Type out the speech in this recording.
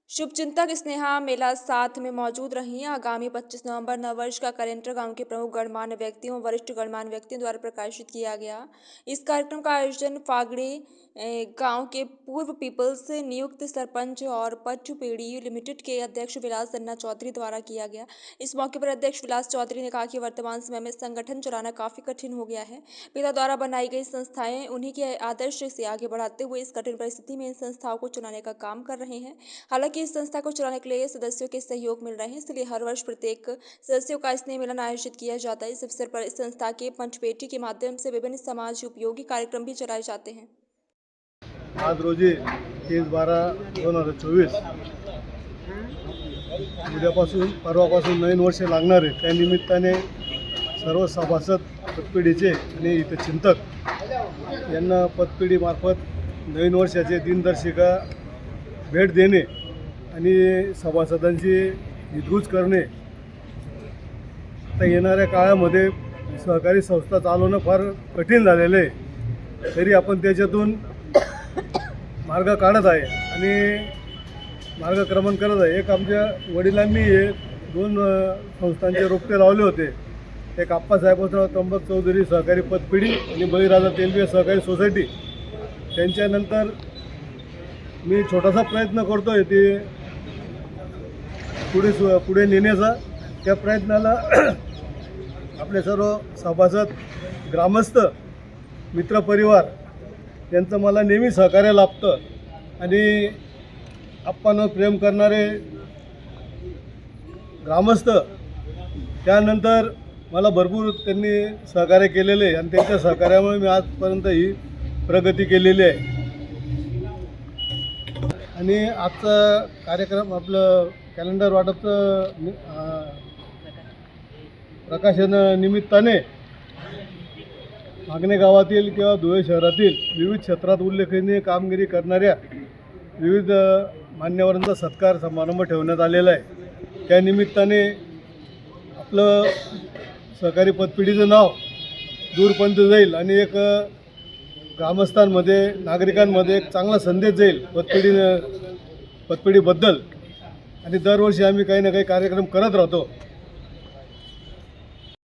शुभचिंतक स्नेहा मेला साथ में मौजूद रही। आगामी 25 नवंबर नववर्ष का कैलेंडर गांव के प्रमुख गणमान्य व्यक्तियों वरिष्ठ गणमान्य व्यक्तियों द्वारा प्रकाशित किया गया। इस कार्यक्रम का आयोजन फागड़ी गांव के पूर्व पीपल्स नियुक्त सरपंच और पट्टुपेड़ी लिमिटेड के अध्यक्ष विलास अन्ना चौधरी द्वारा किया गया। इस मौके पर अध्यक्ष विलास चौधरी ने कहा कि वर्तमान समय में संगठन चलाना काफी कठिन हो गया है। पिता द्वारा बनाई गई संस्थाएं उन्हीं के आदर्श से आगे बढ़ाते हुए इस कठिन परिस्थिति में इन संस्थाओं को चलाने का काम कर रहे हैं। हालांकि इस संस्था को चलाने के लिए सदस्यों के सहयोग मिल रहे हैं, इसलिए हर वर्ष प्रत्येक सदस्यों का स्नेह मिलन आयोजित किया जाता है। इस अवसर पर इस संस्था के पंचपेटी के माध्यम से विभिन्न समाज उपयोगी कार्यक्रम भी चलाए जाते हैं। आज रोजी 30/12/2024 उद्यापासून परवापासून नवीन वर्ष लागणार आहे। त्या निमित्ताने सर्व सभासद पतपिढीचे आणि हितचिंतक यांना पतपिढीमार्फत नवीन वर्षाचे दिनदर्शिका भेट देणे आणि सभासदांची हितगुज करणे। आता येणाऱ्या काळामध्ये सहकारी संस्था चालवणं फार कठीण झालेलं आहे, तरी आपण त्याच्यातून मार्ग काढत आहे आणि मार्गक्रमण करत आहे। एक आमच्या वडिलांनी हे 2 संस्थांचे रोपटे लावले होते। एक आप्पासाहेबराव त्र्यंबक चौधरी सहकारी पतपिढी आणि बळीराजा तेलबिया सहकारी सोसायटी। त्यांच्यानंतर मी छोटासा प्रयत्न करतो आहे ते पुढे नेण्याचा। त्या प्रयत्नाला आपले सर्व सभासद, ग्रामस्थ, मित्रपरिवार यांचं मला नेहमी सहकार्य लाभतं आणि आप्पांवर प्रेम करणारे ग्रामस्थ, त्यानंतर मला भरपूर त्यांनी सहकार्य केलेले आहे आणि त्यांच्या सहकार्यामुळे मी आजपर्यंत ही प्रगती केलेली आहे। आणि आजचा कार्यक्रम आपलं कॅलेंडर वाटपचं प्रकाशन निमित्ताने मागणे गावातील किंवा धुळे शहरातील विविध क्षेत्रात उल्लेखनीय कामगिरी करणाऱ्या विविध मान्यवरांचा सत्कार समारंभ ठेवण्यात आलेला आहे। त्या निमित्ताने आपलं सहकारी पतपिढीचं नाव दूरपर्यंत जाईल आणि एक ग्रामस्थांमध्ये, नागरिकांमध्ये एक चांगला संदेश जाईल पतपिढीबद्दल। आणि दरवर्षी आम्ही काही ना काही कार्यक्रम करत राहतो।